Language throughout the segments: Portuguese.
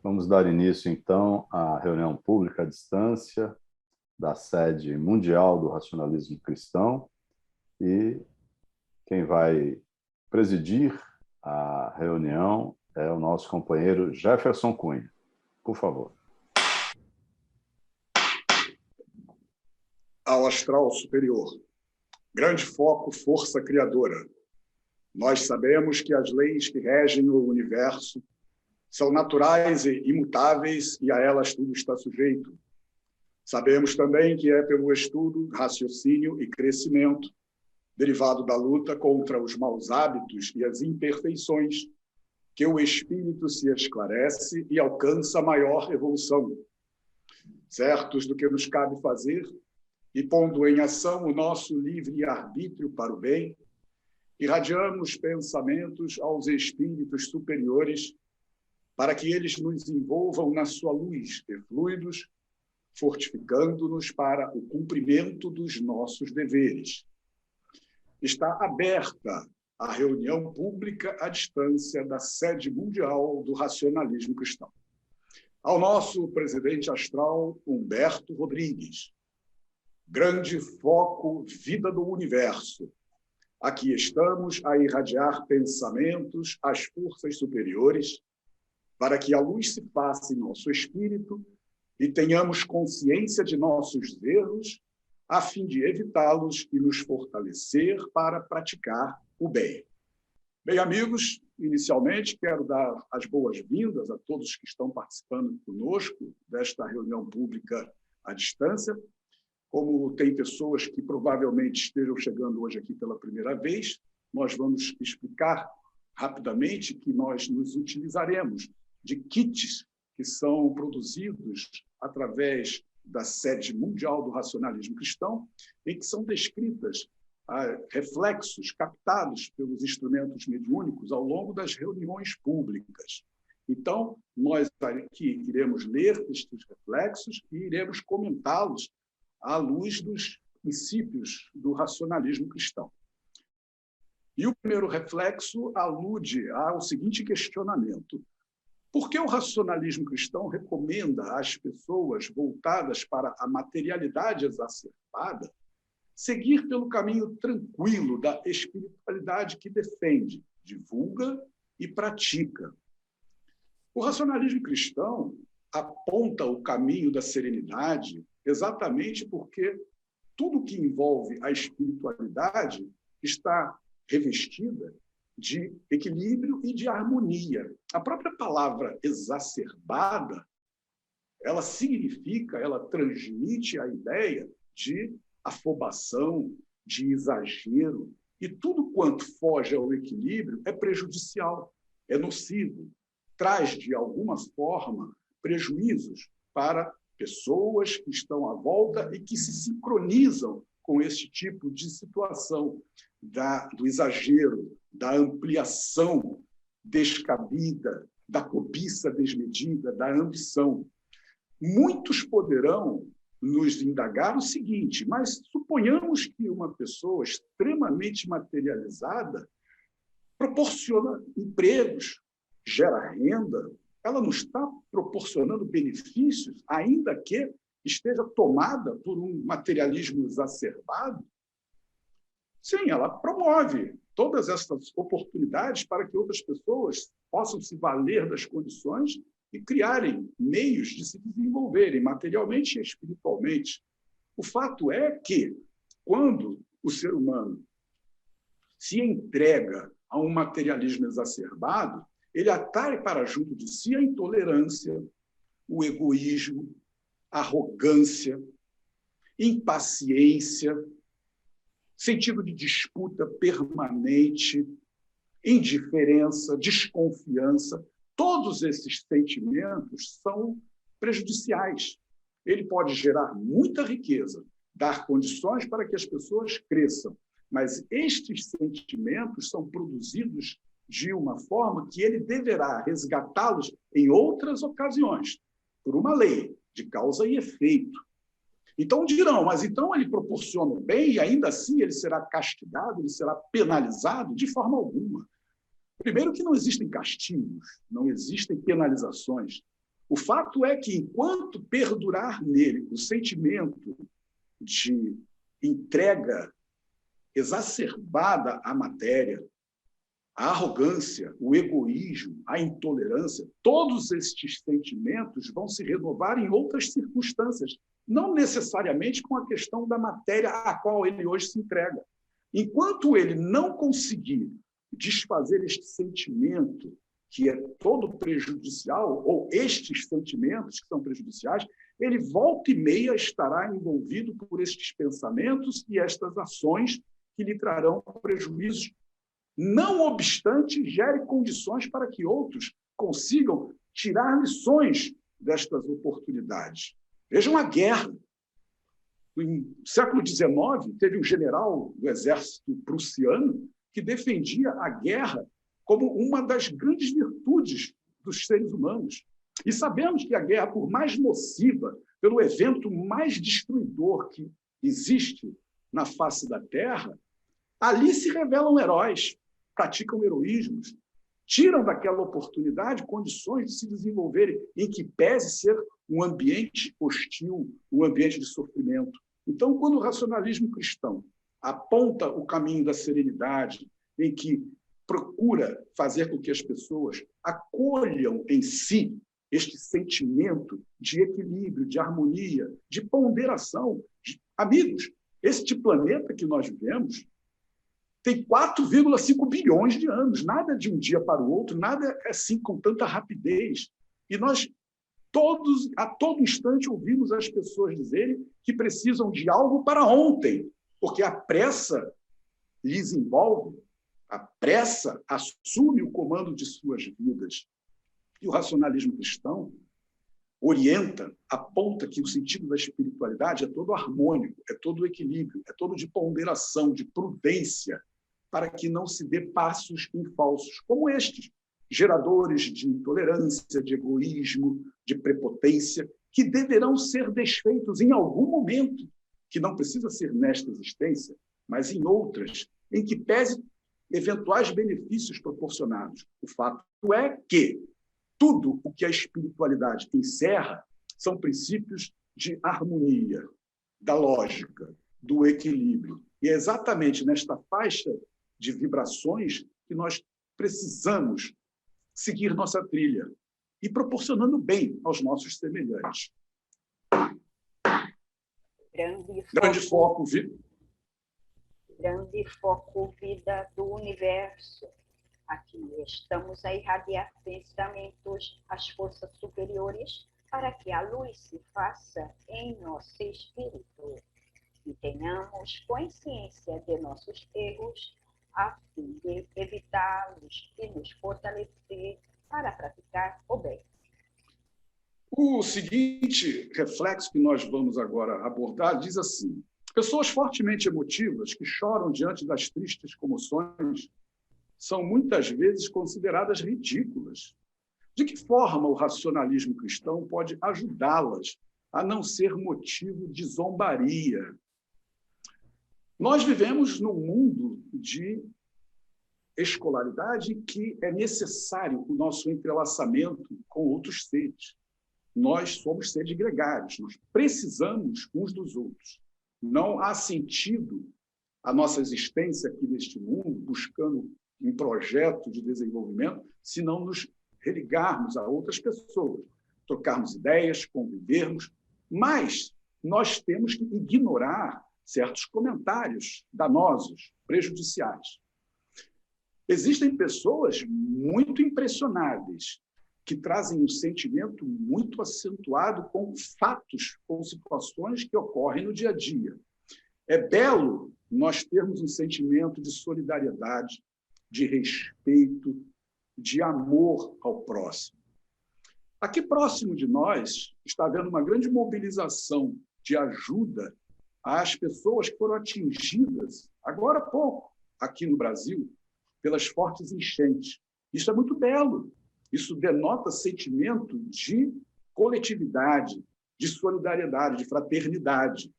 Vamos dar início, então, à reunião pública à distância da sede mundial do racionalismo cristão e quem vai presidir a reunião é o nosso companheiro Jefferson Cunha. Por favor. Ao astral superior. Grande foco, força criadora. Nós sabemos que as leis que regem o universo são naturais e imutáveis e a elas tudo está sujeito. Sabemos também que é pelo estudo, raciocínio e crescimento, derivado da luta contra os maus hábitos e as imperfeições, que o espírito se esclarece e alcança maior evolução. Certos do que nos cabe fazer e pondo em ação o nosso livre-arbítrio para o bem, irradiamos pensamentos aos espíritos superiores para que eles nos envolvam na sua luz e fluidos, fortificando-nos para o cumprimento dos nossos deveres. Está aberta a reunião pública à distância da sede mundial do racionalismo cristão. Ao nosso presidente astral, Humberto Rodrigues. Grande foco, vida do universo. Aqui estamos a irradiar pensamentos às forças superiores para que a luz se faça em nosso espírito e tenhamos consciência de nossos erros a fim de evitá-los e nos fortalecer para praticar o bem. Bem, amigos, inicialmente quero dar as boas-vindas a todos que estão participando conosco desta reunião pública à distância. Como tem pessoas que provavelmente estejam chegando hoje aqui pela primeira vez, nós vamos explicar rapidamente que nós nos utilizaremos de kits que são produzidos através da sede mundial do racionalismo cristão, em que são descritas reflexos captados pelos instrumentos mediúnicos ao longo das reuniões públicas. Então, nós aqui iremos ler estes reflexos e iremos comentá-los à luz dos princípios do racionalismo cristão. E o primeiro reflexo alude ao seguinte questionamento: por que o racionalismo cristão recomenda às pessoas voltadas para a materialidade exacerbada seguir pelo caminho tranquilo da espiritualidade que defende, divulga e pratica? O racionalismo cristão aponta o caminho da serenidade exatamente porque tudo que envolve a espiritualidade está revestida de equilíbrio e de harmonia. A própria palavra exacerbada, ela significa, ela transmite a ideia de afobação, de exagero, e tudo quanto foge ao equilíbrio é prejudicial, é nocivo, traz, de alguma forma, prejuízos para pessoas que estão à volta e que se sincronizam com esse tipo de situação do exagero, da ampliação descabida, da cobiça desmedida, da ambição. Muitos poderão nos indagar o seguinte: mas suponhamos que uma pessoa extremamente materializada proporciona empregos, gera renda, ela não está proporcionando benefícios, ainda que esteja tomada por um materialismo exacerbado? Sim, ela promove todas essas oportunidades para que outras pessoas possam se valer das condições e criarem meios de se desenvolverem materialmente e espiritualmente. O fato é que, quando o ser humano se entrega a um materialismo exacerbado, ele atrai para junto de si a intolerância, o egoísmo, a arrogância, impaciência, sentido de disputa permanente, indiferença, desconfiança. Todos esses sentimentos são prejudiciais. Ele pode gerar muita riqueza, dar condições para que as pessoas cresçam, mas estes sentimentos são produzidos de uma forma que ele deverá resgatá-los em outras ocasiões, por uma lei de causa e efeito. Então dirão, mas então ele proporciona o bem e ainda assim ele será castigado, ele será penalizado? De forma alguma. Primeiro que não existem castigos, não existem penalizações. O fato é que, enquanto perdurar nele o sentimento de entrega exacerbada à matéria, a arrogância, o egoísmo, a intolerância, todos estes sentimentos vão se renovar em outras circunstâncias, não necessariamente com a questão da matéria à qual ele hoje se entrega. Enquanto ele não conseguir desfazer este sentimento que é todo prejudicial, ou estes sentimentos que são prejudiciais, ele volta e meia estará envolvido por estes pensamentos e estas ações que lhe trarão prejuízos. Não obstante, gere condições para que outros consigam tirar lições destas oportunidades. Vejam a guerra. No século XIX, teve um general do exército prussiano que defendia a guerra como uma das grandes virtudes dos seres humanos. E sabemos que a guerra, por mais nociva, pelo evento mais destruidor que existe na face da Terra, ali se revelam heróis, praticam heroísmos, tiram daquela oportunidade condições de se desenvolverem, em que pese ser um ambiente hostil, um ambiente de sofrimento. Então, quando o racionalismo cristão aponta o caminho da serenidade, em que procura fazer com que as pessoas acolham em si este sentimento de equilíbrio, de harmonia, de ponderação. Amigos, este planeta que nós vivemos tem 4,5 bilhões de anos, nada de um dia para o outro, nada assim com tanta rapidez. E nós todos, a todo instante, ouvimos as pessoas dizerem que precisam de algo para ontem, porque a pressa lhes envolve, a pressa assume o comando de suas vidas. E o racionalismo cristão orienta, aponta que o sentido da espiritualidade é todo harmônico, é todo equilíbrio, é todo de ponderação, de prudência, para que não se dê passos em falsos, como estes, geradores de intolerância, de egoísmo, de prepotência, que deverão ser desfeitos em algum momento, que não precisa ser nesta existência, mas em outras, em que pese eventuais benefícios proporcionados. O fato é que tudo o que a espiritualidade encerra são princípios de harmonia, da lógica, do equilíbrio. E é exatamente nesta faixa de vibrações que nós precisamos seguir nossa trilha e proporcionando bem aos nossos semelhantes. Grande foco, vida do universo. Aqui estamos a irradiar pensamentos às forças superiores para que a luz se faça em nosso espírito e tenhamos consciência de nossos erros a fim de evitá-los e nos fortalecer para praticar o bem. O seguinte reflexo que nós vamos agora abordar diz assim: pessoas fortemente emotivas que choram diante das tristes comoções são muitas vezes consideradas ridículas. De que forma o racionalismo cristão pode ajudá-las a não ser motivo de zombaria? Nós vivemos num mundo de escolaridade que é necessário o nosso entrelaçamento com outros seres. Nós somos seres gregários, nós precisamos uns dos outros. Não há sentido a nossa existência aqui neste mundo, buscando um projeto de desenvolvimento, se não nos religarmos a outras pessoas, trocarmos ideias, convivermos, mas nós temos que ignorar certos comentários danosos, prejudiciais. Existem pessoas muito impressionáveis, que trazem um sentimento muito acentuado com fatos, com situações que ocorrem no dia a dia. É belo nós termos um sentimento de solidariedade, de respeito, de amor ao próximo. Aqui próximo de nós está havendo uma grande mobilização de ajuda às pessoas que foram atingidas, agora há pouco, aqui no Brasil, pelas fortes enchentes. Isso é muito belo. Isso denota sentimento de coletividade, de solidariedade, de fraternidade.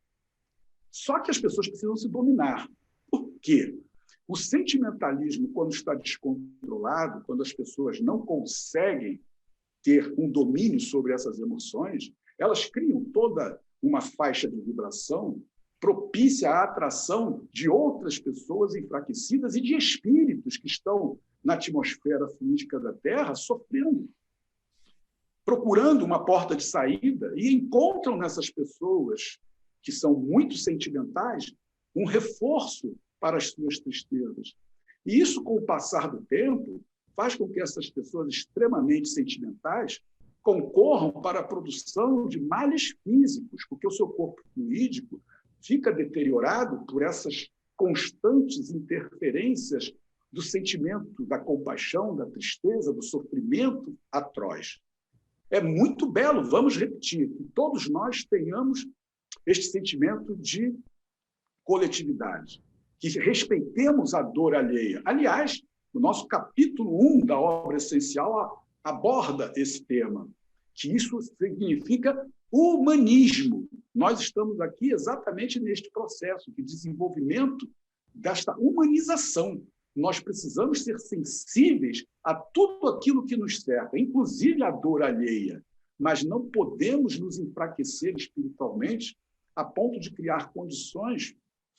Só que as pessoas precisam se dominar. Por quê? O sentimentalismo, quando está descontrolado, quando as pessoas não conseguem ter um domínio sobre essas emoções, elas criam toda uma faixa de vibração propícia à atração de outras pessoas enfraquecidas e de espíritos que estão na atmosfera fluídica da Terra sofrendo, procurando uma porta de saída, e encontram nessas pessoas que são muito sentimentais um reforço para as suas tristezas. E isso, com o passar do tempo, faz com que essas pessoas extremamente sentimentais concorram para a produção de males físicos, porque o seu corpo fluídico fica deteriorado por essas constantes interferências do sentimento da compaixão, da tristeza, do sofrimento atroz. É muito belo, vamos repetir, que todos nós tenhamos este sentimento de coletividade, que respeitemos a dor alheia. Aliás, o nosso capítulo 1 da obra essencial aborda esse tema, que isso significa humanismo. Nós estamos aqui exatamente neste processo de desenvolvimento desta humanização. Nós precisamos ser sensíveis a tudo aquilo que nos cerca, inclusive a dor alheia, mas não podemos nos enfraquecer espiritualmente a ponto de criar condições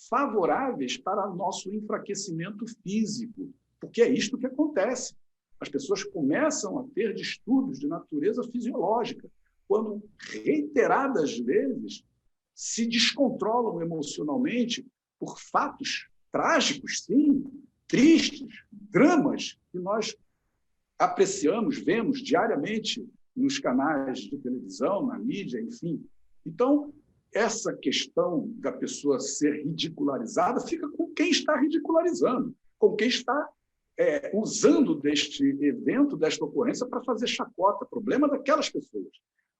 favoráveis para nosso enfraquecimento físico, porque é isto que acontece. As pessoas começam a ter distúrbios de natureza fisiológica, quando reiteradas vezes se descontrolam emocionalmente por fatos trágicos, sim, tristes, dramas que nós apreciamos, vemos diariamente nos canais de televisão, na mídia, enfim. Então, essa questão da pessoa ser ridicularizada fica com quem está ridicularizando, com quem está usando deste evento, desta ocorrência, para fazer chacota, problema daquelas pessoas.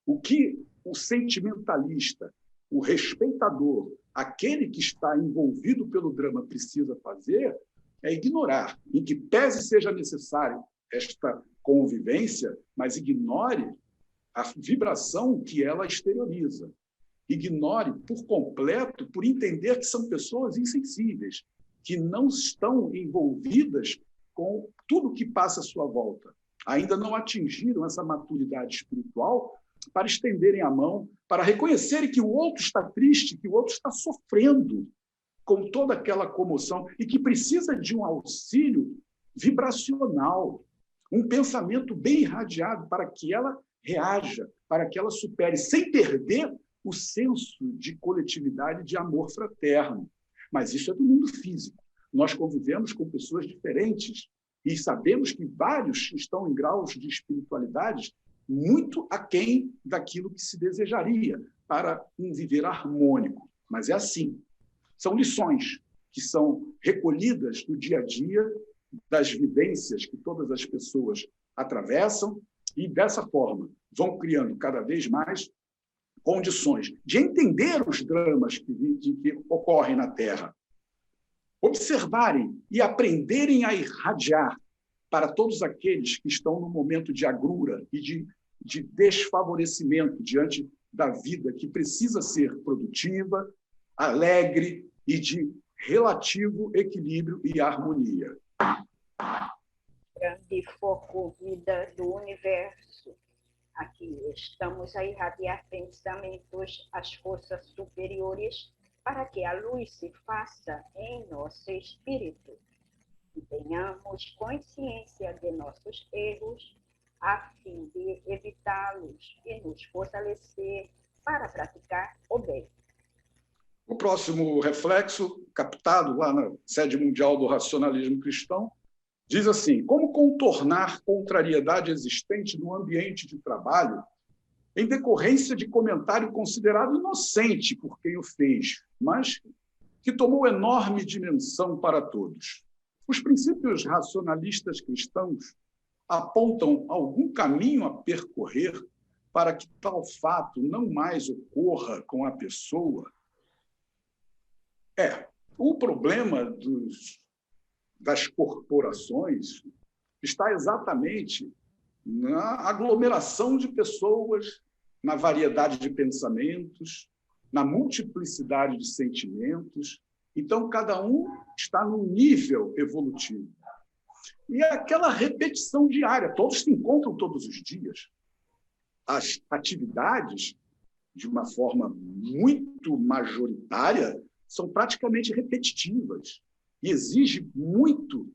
O que o sentimentalista, o respeitador, aquele que está envolvido pelo drama precisa fazer é ignorar, em que pese seja necessário esta convivência, mas ignore a vibração que ela exterioriza. Ignore por completo, por entender que são pessoas insensíveis, que não estão envolvidas com tudo que passa à sua volta. Ainda não atingiram essa maturidade espiritual para estenderem a mão, para reconhecerem que o outro está triste, que o outro está sofrendo com toda aquela comoção e que precisa de um auxílio vibracional, um pensamento bem irradiado para que ela reaja, para que ela supere, sem perder o senso de coletividade, de amor fraterno. Mas isso é do mundo físico. Nós convivemos com pessoas diferentes e sabemos que vários estão em graus de espiritualidade muito aquém daquilo que se desejaria para um viver harmônico. Mas é assim. São lições que são recolhidas do dia a dia, das vivências que todas as pessoas atravessam e, dessa forma, vão criando cada vez mais condições de entender os dramas que ocorrem na Terra, observarem e aprenderem a irradiar para todos aqueles que estão no momento de agrura e de desfavorecimento diante da vida que precisa ser produtiva, alegre e de relativo equilíbrio e harmonia. Grande foco, vida do universo. Aqui estamos a irradiar pensamentos às forças superiores para que a luz se faça em nosso espírito e tenhamos consciência de nossos erros a fim de evitá-los e nos fortalecer para praticar o bem. O próximo reflexo, captado lá na sede mundial do racionalismo cristão, diz assim: como contornar contrariedade existente no ambiente de trabalho em decorrência de comentário considerado inocente por quem o fez, mas que tomou enorme dimensão para todos. Os princípios racionalistas cristãos apontam algum caminho a percorrer para que tal fato não mais ocorra com a pessoa? O problema das corporações está exatamente na aglomeração de pessoas, na variedade de pensamentos, na multiplicidade de sentimentos. Então, cada um está num nível evolutivo. E aquela repetição diária, todos se encontram todos os dias. as atividades, de uma forma muito majoritária, são praticamente repetitivas e exige muito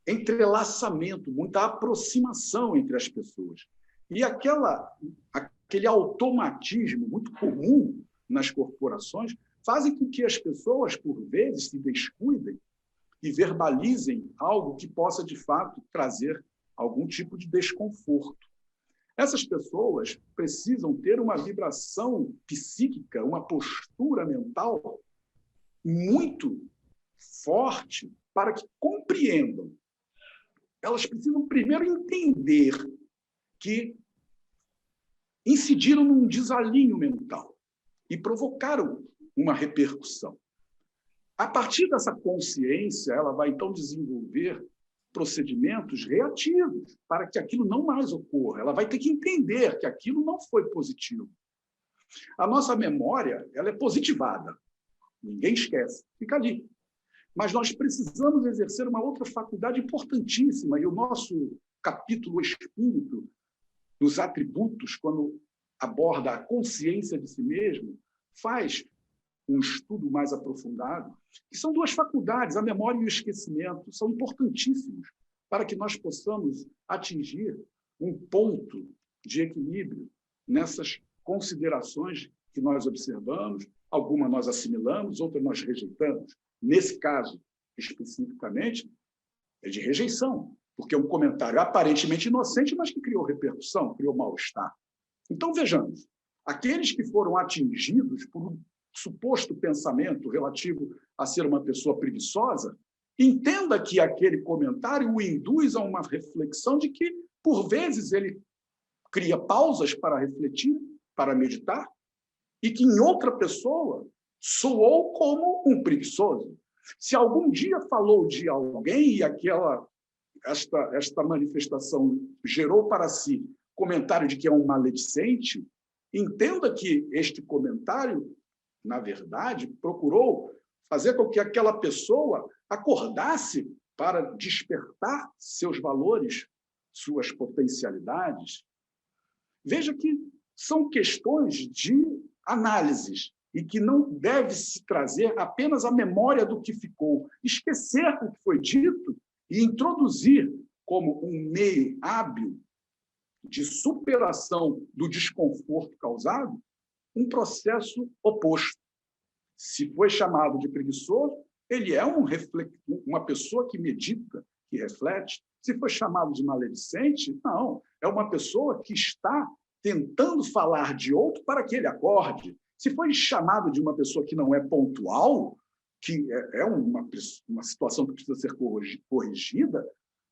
entrelaçamento, muita aproximação entre as pessoas. E aquele automatismo muito comum nas corporações fazem com que as pessoas, por vezes, se descuidem e verbalizem algo que possa, de fato, trazer algum tipo de desconforto. Essas pessoas precisam ter uma vibração psíquica, uma postura mental muito forte para que compreendam. Elas precisam primeiro entender que incidiram num desalinho mental e provocaram uma repercussão. A partir dessa consciência, ela vai, então, desenvolver procedimentos reativos para que aquilo não mais ocorra. Ela vai ter que entender que aquilo não foi positivo. A nossa memória, ela é positivada. Ninguém esquece. Fica ali. Mas nós precisamos exercer uma outra faculdade importantíssima, e o nosso capítulo Espírito, nos atributos, quando aborda a consciência de si mesmo, faz um estudo mais aprofundado, que são duas faculdades, a memória e o esquecimento, são importantíssimos para que nós possamos atingir um ponto de equilíbrio nessas considerações que nós observamos, algumas nós assimilamos, outras nós rejeitamos. Nesse caso, especificamente, é de rejeição, porque é um comentário aparentemente inocente, mas que criou repercussão, criou mal-estar. Então, vejamos, aqueles que foram atingidos por um suposto pensamento relativo a ser uma pessoa preguiçosa, entenda que aquele comentário o induz a uma reflexão de que, por vezes, ele cria pausas para refletir, para meditar, e que em outra pessoa soou como um preguiçoso. Se algum dia falou de alguém e esta manifestação gerou para si comentário de que é um maledicente, entenda que este comentário, na verdade, procurou fazer com que aquela pessoa acordasse para despertar seus valores, suas potencialidades. Veja que são questões de análises e que não deve se trazer apenas a memória do que ficou, esquecer o que foi dito e introduzir como um meio hábil de superação do desconforto causado um processo oposto. Se foi chamado de preguiçoso, ele é uma pessoa que medita, que reflete. Se foi chamado de maledicente, não. É uma pessoa que está tentando falar de outro para que ele acorde. Se foi chamado de uma pessoa que não é pontual, que é uma situação que precisa ser corrigida,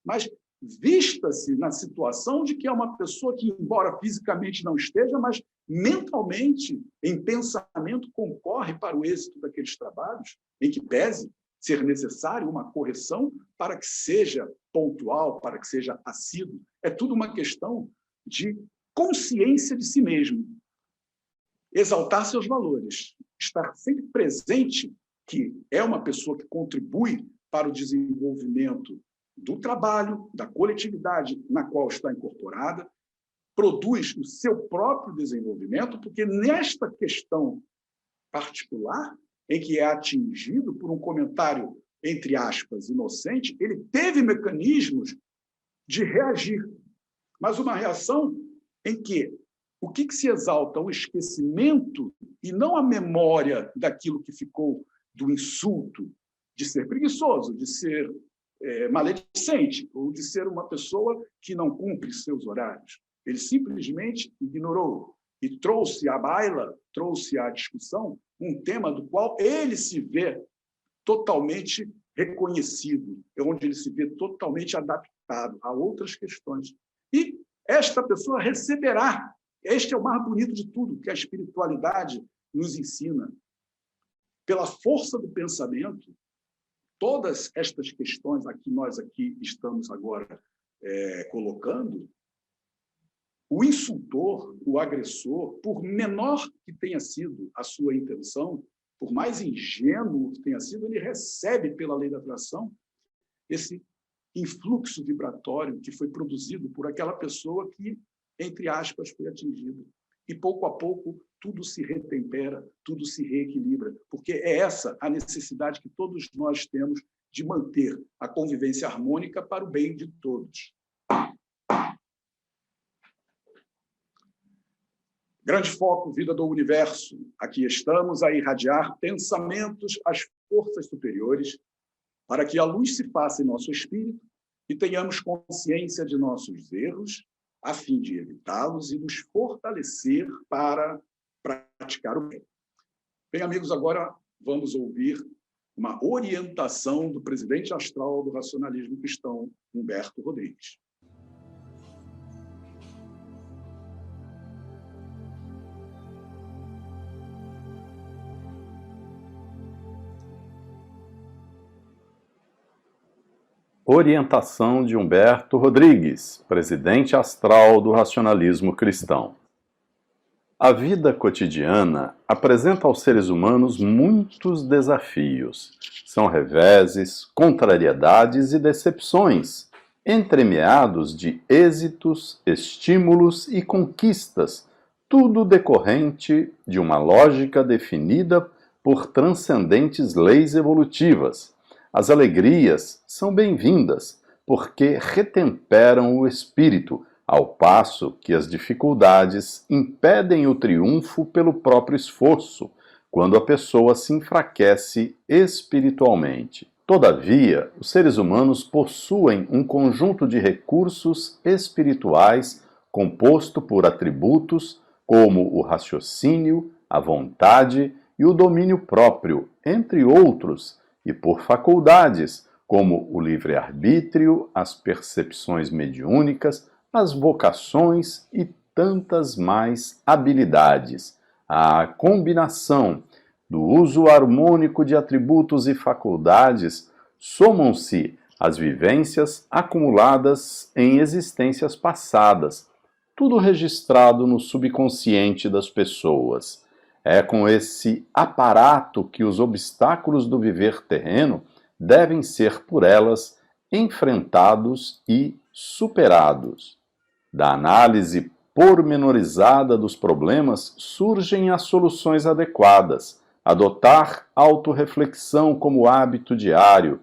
mas vista-se na situação de que é uma pessoa que, embora fisicamente não esteja, mas mentalmente, em pensamento, concorre para o êxito daqueles trabalhos, em que pese ser necessário uma correção para que seja pontual, para que seja assíduo. É tudo uma questão de consciência de si mesmo. Exaltar seus valores, estar sempre presente, que é uma pessoa que contribui para o desenvolvimento do trabalho, da coletividade na qual está incorporada, produz o seu próprio desenvolvimento, porque nesta questão particular, em que é atingido por um comentário, entre aspas, inocente, ele teve mecanismos de reagir, mas uma reação em que o que se exalta? O esquecimento e não a memória daquilo que ficou do insulto, de ser preguiçoso, de ser maledicente, ou de ser uma pessoa que não cumpre seus horários. Ele simplesmente ignorou e trouxe à baila, trouxe à discussão um tema do qual ele se vê totalmente reconhecido, onde ele se vê totalmente adaptado a outras questões. E esta pessoa receberá. Este é o mais bonito de tudo que a espiritualidade nos ensina. Pela força do pensamento, todas estas questões que nós aqui estamos agora colocando, o insultor, o agressor, por menor que tenha sido a sua intenção, por mais ingênuo que tenha sido, ele recebe, pela lei da atração, esse influxo vibratório que foi produzido por aquela pessoa que entre aspas, foi atingido. E, pouco a pouco, tudo se retempera, tudo se reequilibra, porque é essa a necessidade que todos nós temos de manter a convivência harmônica para o bem de todos. Grande foco, vida do universo. Aqui estamos a irradiar pensamentos às forças superiores para que a luz se faça em nosso espírito e tenhamos consciência de nossos erros, a fim de evitá-los e nos fortalecer para praticar o bem. Bem, amigos, agora vamos ouvir uma orientação do presidente astral do Racionalismo Cristão, Humberto Rodrigues. Orientação de Humberto Rodrigues, presidente astral do Racionalismo Cristão. A vida cotidiana apresenta aos seres humanos muitos desafios. São reveses, contrariedades e decepções, entremeados de êxitos, estímulos e conquistas, tudo decorrente de uma lógica definida por transcendentes leis evolutivas. As alegrias são bem-vindas, porque retemperam o espírito, ao passo que as dificuldades impedem o triunfo pelo próprio esforço, quando a pessoa se enfraquece espiritualmente. Todavia, os seres humanos possuem um conjunto de recursos espirituais composto por atributos como o raciocínio, a vontade e o domínio próprio, entre outros, e por faculdades, como o livre-arbítrio, as percepções mediúnicas, as vocações e tantas mais habilidades. A combinação do uso harmônico de atributos e faculdades somam-se às vivências acumuladas em existências passadas, tudo registrado no subconsciente das pessoas. É com esse aparato que os obstáculos do viver terreno devem ser por elas enfrentados e superados. Da análise pormenorizada dos problemas surgem as soluções adequadas. Adotar autorreflexão como hábito diário,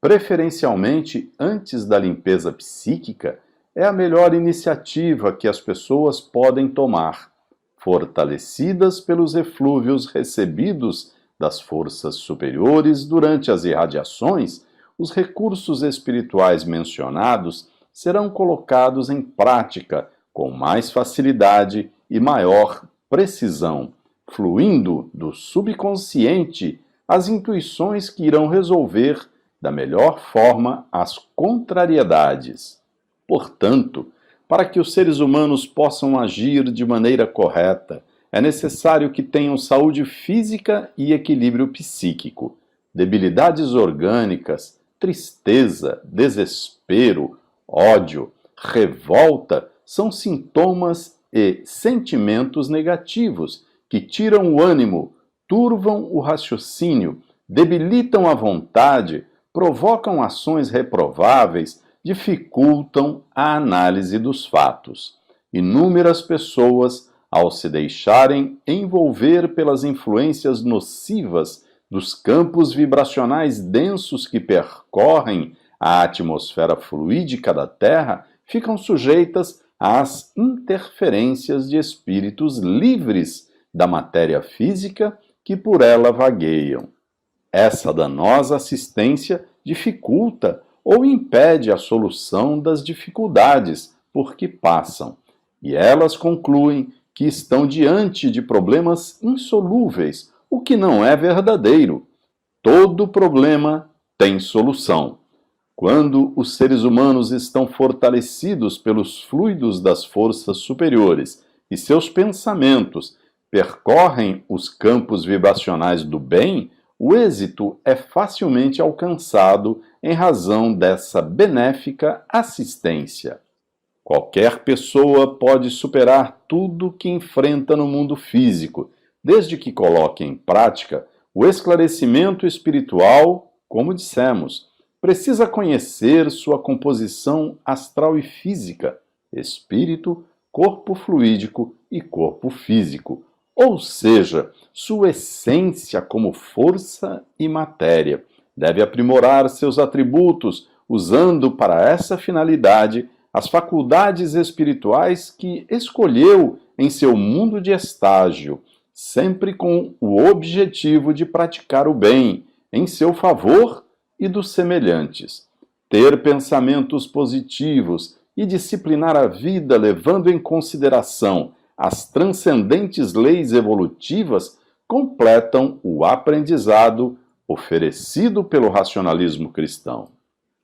preferencialmente antes da limpeza psíquica, é a melhor iniciativa que as pessoas podem tomar. Fortalecidas pelos eflúvios recebidos das forças superiores durante as irradiações, os recursos espirituais mencionados serão colocados em prática com mais facilidade e maior precisão, fluindo do subconsciente as intuições que irão resolver da melhor forma as contrariedades. Portanto, para que os seres humanos possam agir de maneira correta, é necessário que tenham saúde física e equilíbrio psíquico. Debilidades orgânicas, tristeza, desespero, ódio, revolta são sintomas e sentimentos negativos que tiram o ânimo, turvam o raciocínio, debilitam a vontade, provocam ações reprováveis, dificultam a análise dos fatos. Inúmeras pessoas, ao se deixarem envolver pelas influências nocivas dos campos vibracionais densos que percorrem a atmosfera fluídica da Terra, ficam sujeitas às interferências de espíritos livres da matéria física que por ela vagueiam. Essa danosa assistência dificulta ou impede a solução das dificuldades por que passam, e elas concluem que estão diante de problemas insolúveis, o que não é verdadeiro. Todo problema tem solução. Quando os seres humanos estão fortalecidos pelos fluidos das forças superiores e seus pensamentos percorrem os campos vibracionais do bem, o êxito é facilmente alcançado em razão dessa benéfica assistência. Qualquer pessoa pode superar tudo que enfrenta no mundo físico, desde que coloque em prática o esclarecimento espiritual, como dissemos. Precisa conhecer sua composição astral e física, espírito, corpo fluídico e corpo físico, ou seja, sua essência como força e matéria. Deve aprimorar seus atributos, usando para essa finalidade as faculdades espirituais que escolheu em seu mundo de estágio, sempre com o objetivo de praticar o bem em seu favor e dos semelhantes. Ter pensamentos positivos e disciplinar a vida levando em consideração as transcendentes leis evolutivas completam o aprendizado oferecido pelo racionalismo cristão.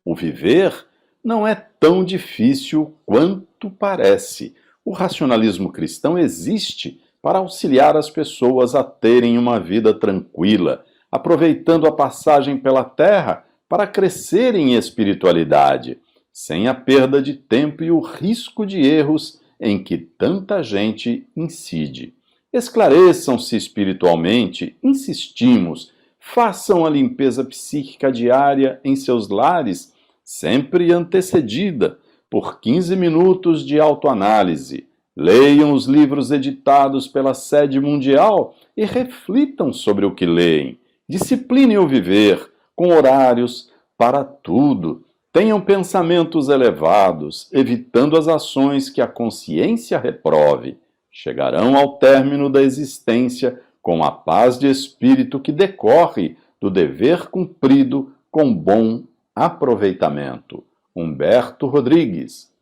O viver não é tão difícil quanto parece. O racionalismo cristão existe para auxiliar as pessoas a terem uma vida tranquila, aproveitando a passagem pela Terra para crescer em espiritualidade, sem a perda de tempo e o risco de erros em que tanta gente incide. Esclareçam-se espiritualmente, insistimos, façam a limpeza psíquica diária em seus lares, sempre antecedida por 15 minutos de autoanálise. Leiam os livros editados pela Sede Mundial e reflitam sobre o que leem. Disciplinem o viver, com horários para tudo. Tenham pensamentos elevados, evitando as ações que a consciência reprove. Chegarão ao término da existência com a paz de espírito que decorre do dever cumprido com bom aproveitamento. Humberto Rodrigues.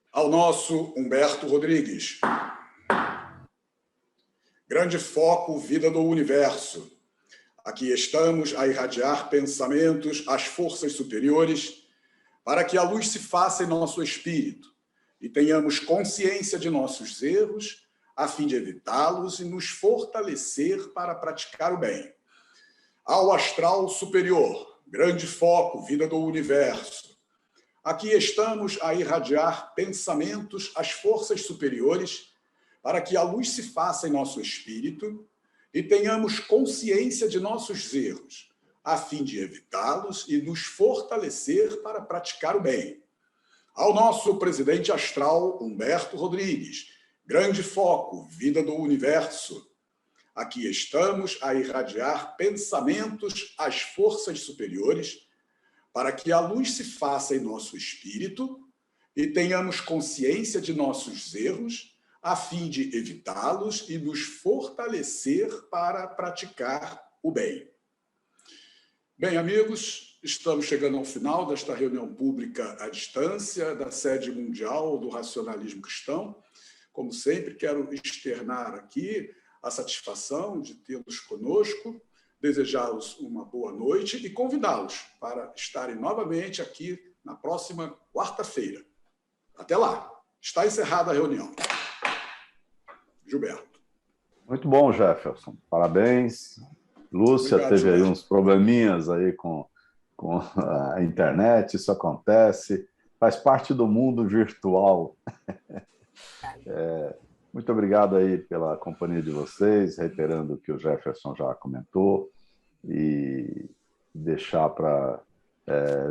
Ao nosso Humberto Rodrigues. Grande foco, vida do universo. Aqui estamos a irradiar pensamentos às forças superiores para que a luz se faça em nosso espírito e tenhamos consciência de nossos erros a fim de evitá-los e nos fortalecer para praticar o bem. Ao astral superior, grande foco, vida do universo. Aqui estamos a irradiar pensamentos às forças superiores para que a luz se faça em nosso espírito e tenhamos consciência de nossos erros, a fim de evitá-los e nos fortalecer para praticar o bem. Ao nosso presidente astral, Humberto Rodrigues, grande foco, vida do universo. Aqui estamos a irradiar pensamentos às forças superiores para que a luz se faça em nosso espírito e tenhamos consciência de nossos erros, a fim de evitá-los e nos fortalecer para praticar o bem. Bem, amigos, estamos chegando ao final desta reunião pública à distância da Sede Mundial do Racionalismo Cristão. Como sempre, quero externar aqui a satisfação de tê-los conosco, desejá-los uma boa noite e convidá-los para estarem novamente aqui na próxima quarta-feira. Até lá. Está encerrada a reunião. Gilberto. Muito bom, Jefferson. Parabéns. Lúcia, Obrigado, teve aí Gilberto. uns probleminhas aí com a internet, isso acontece, faz parte do mundo virtual. Muito obrigado aí pela companhia de vocês, reiterando o que o Jefferson já comentou, e deixar para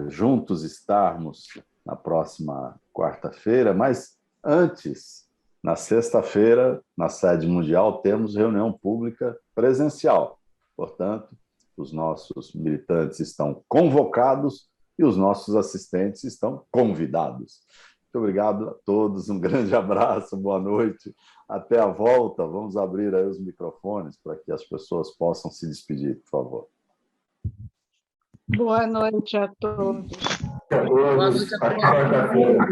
juntos estarmos na próxima quarta-feira, mas antes, na sexta-feira, na Sede Mundial, temos reunião pública presencial. Portanto, os nossos militantes estão convocados e os nossos assistentes estão convidados. Muito obrigado a todos, um grande abraço, boa noite. Até a volta, vamos abrir aí os microfones para que as pessoas possam se despedir, por favor. Boa noite a todos. Boa noite a todos.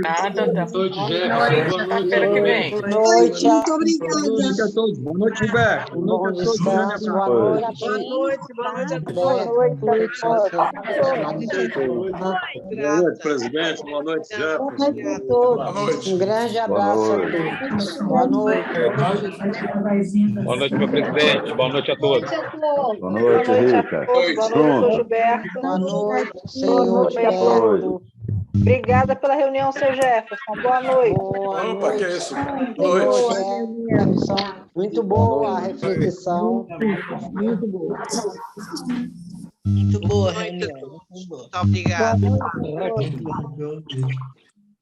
Nada, tá. Boa noite, Jefferson. Boa noite, Semana que vem. Boa noite. Muito obrigada. Boa noite a todos. Boa noite, Gilberto. Boa noite a todos. Boa noite a todos. Boa noite a todos. Boa noite Boa noite, presidente. Boa noite, Jefferson. Boa noite. Um grande abraço a todos. Boa noite. Boa noite, meu presidente. Boa noite a todos. Boa noite, Rica. Boa Bruno. Boa Gilberto. noite, senhor Boa Gilberto. Obrigada pela reunião, seu Jefferson. Boa noite. Boa Opa, que é noite. isso? Boa noite. Jefferson. Muito boa a reflexão. Muito boa. Muito boa a reunião. Muito obrigada. Boa noite.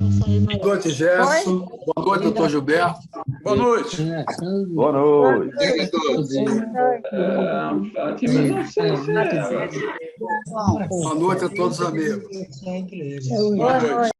Boa noite, Gerson. Boa noite, doutor Gilberto. Boa noite. Boa noite. Boa noite a todos os amigos. Boa noite.